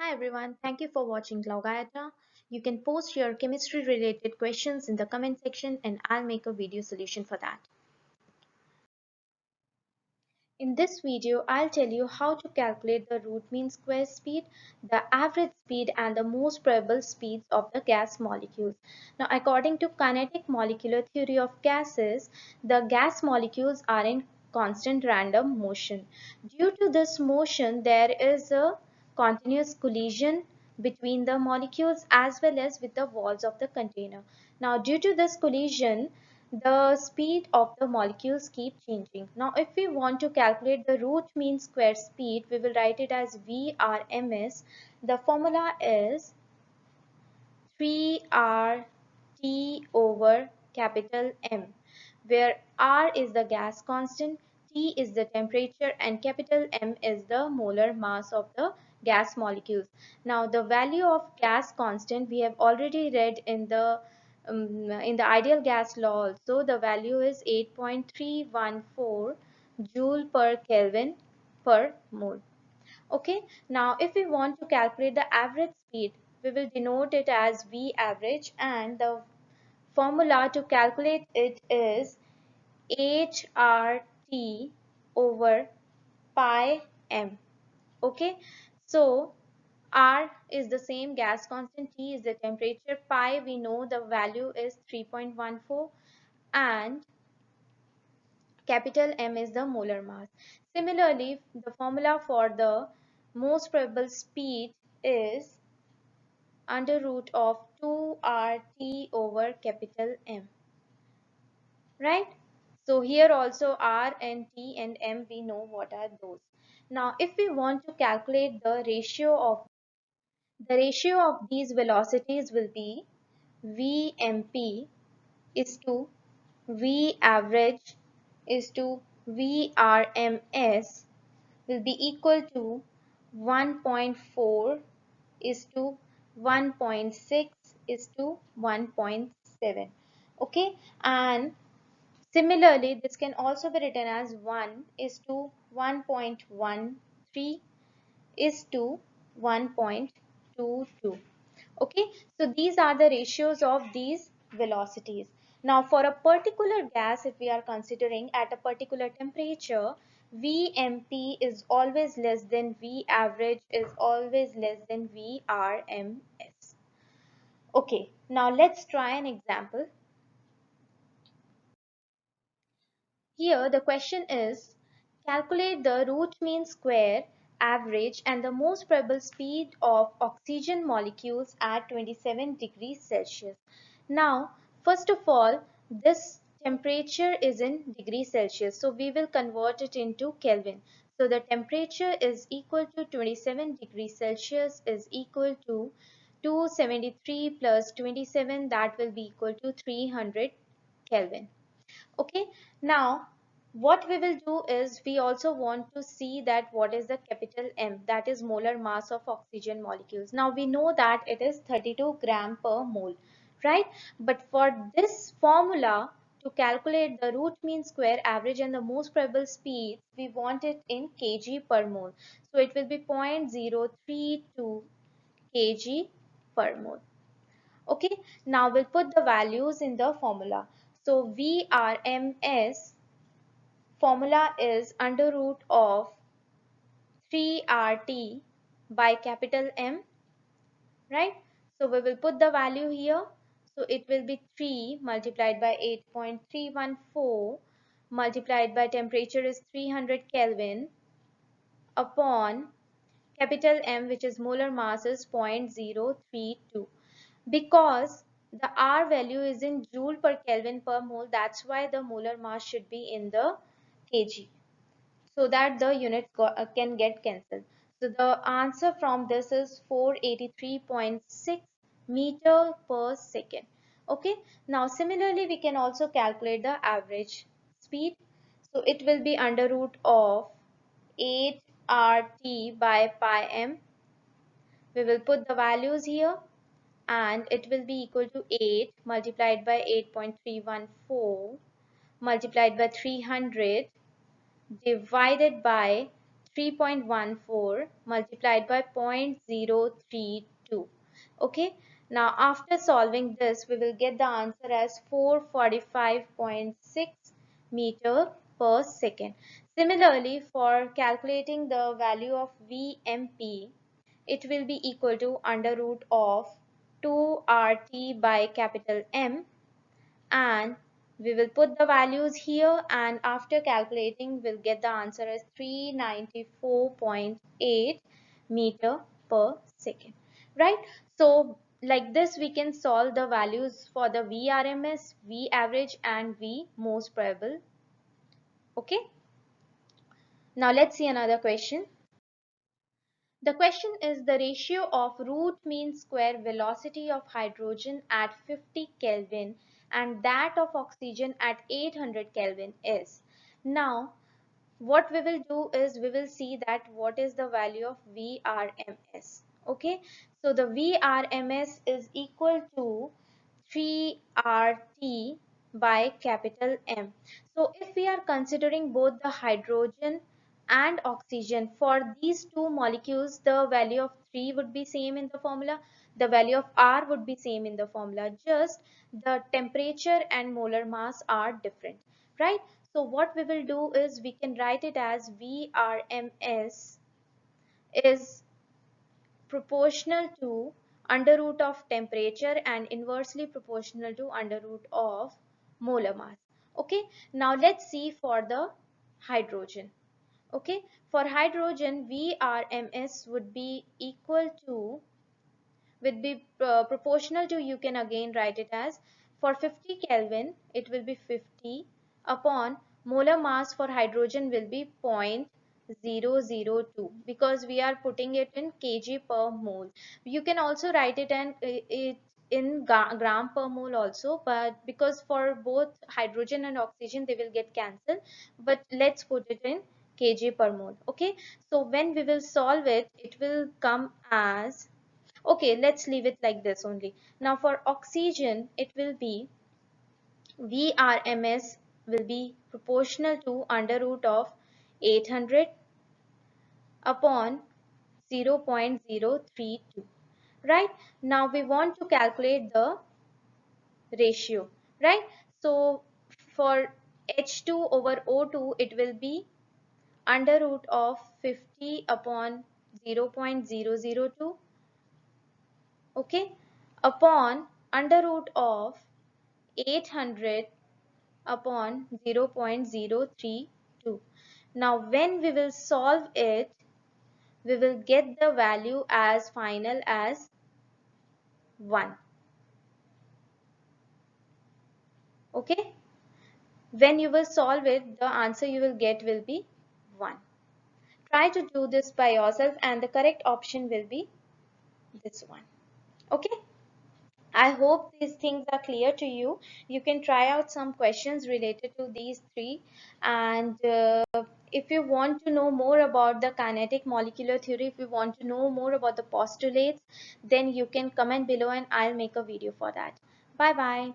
Hi everyone, thank you for watching Laugayata. You can post your chemistry related questions in the comment section and I'll make a video solution for that. In this video, I'll tell you how to calculate the root mean square speed, the average speed and the most probable speeds of the gas molecules. Now, according to kinetic molecular theory of gases, the gas molecules are in constant random motion. Due to this motion, there is a continuous collision between the molecules as well as with the walls of the container. Now, due to this collision, the speed of the molecules keep changing. Now, if we want to calculate the root mean square speed, we will write it as VRMS. The formula is 3RT over capital M, where R is the gas constant, T is the temperature, and capital M is the molar mass of the gas molecules. Now, the value of gas constant we have already read in the ideal gas law also. The value is 8.314 joule per Kelvin per mole. Okay, now if we want to calculate the average speed, we will denote it as V average, and the formula to calculate it is HRT over pi m. Okay, so R is the same gas constant, T is the temperature, pi we know the value is 3.14, and capital M is the molar mass. Similarly, the formula for the most probable speed is under root of 2RT over capital M, right? So here also R and T and M, we know what are those. Now, if we want to calculate the ratio of these velocities will be VMP is to V average is to VRMS will be equal to 1.4 is to 1.6 is to 1.7. Okay, and similarly this can also be written as 1 is to 1.13 is to 1.22. Okay, so these are the ratios of these velocities. Now, for a particular gas, if we are considering at a particular temperature, VMP is always less than V average is always less than VRMS. Okay, now let's try an example. Here the question is, calculate the root mean square average and the most probable speed of oxygen molecules at 27 degrees Celsius. Now, first of all, this temperature is in degrees Celsius, so we will convert it into Kelvin. So the temperature is equal to 27 degrees Celsius is equal to 273 plus 27, that will be equal to 300 Kelvin. Okay, now what we will do is we also want to see that what is the capital M, that is molar mass of oxygen molecules. Now we know that it is 32 gram per mole, right? But for this formula to calculate the root mean square average and the most probable speed, we want it in kg per mole. So it will be 0.032 kg per mole. Okay, now we'll put the values in the formula. So VRMS formula is under root of 3RT by capital M, right? So we will put the value here. So it will be 3 multiplied by 8.314 multiplied by temperature is 300 Kelvin upon capital M, which is molar mass, is 0.032. Because the R value is in joule per Kelvin per mole, that's why the molar mass should be in the kg, so that the units can get cancelled. So the answer from this is 483.6 meter per second. Okay, now similarly we can also calculate the average speed. So it will be under root of 8 RT by pi m. We will put the values here, and it will be equal to 8 multiplied by 8.314 multiplied by 300 divided by 3.14 multiplied by 0.032. Okay, now after solving this, we will get the answer as 445.6 meter per second. Similarly, for calculating the value of VMP, it will be equal to under root of 2RT by capital M, and we will put the values here, and after calculating we'll get the answer as 394.8 meter per second, right? So like this we can solve the values for the VRMS, V average and V most probable. Okay, now let's see another question. The question is the ratio of root mean square velocity of hydrogen at 50 Kelvin and that of oxygen at 800 Kelvin is. Now, what we will do is we will see that what is the value of VRMS. Okay, so the VRMS is equal to 3RT by capital M. So if we are considering both the hydrogen and oxygen, for these two molecules the value of 3 would be same in the formula, the value of R would be same in the formula, just the temperature and molar mass are different, right? So what we will do is we can write it as VRMS is proportional to under root of temperature and inversely proportional to under root of molar mass. Okay, now let's see for the hydrogen. Okay, for hydrogen VRMS would be equal to, would be proportional to, you can again write it as, for 50 Kelvin it will be 50 upon molar mass for hydrogen will be 0.002 because we are putting it in kg per mole. You can also write it in gram per mole also, but because for both hydrogen and oxygen they will get cancelled, but let's put it in kg per mole. Okay, so when we will solve it, it will come as, okay, let's leave it like this only. Now for oxygen, it will be VRMS will be proportional to under root of 800 upon 0.032. Right? Now we want to calculate the ratio. Right? So for H2 over O2, it will be under root of 50 upon 0.002, okay, upon under root of 800 upon 0.032. Now when we will solve it, we will get the value as final as 1. Okay, when you will solve it, the answer you will get will be 1. Try to do this by yourself and the correct option will be this one. Okay, I hope these things are clear to you. You can try out some questions related to these three, and if you want to know more about the kinetic molecular theory, if you want to know more about the postulates, then you can comment below and I'll make a video for that. Bye bye.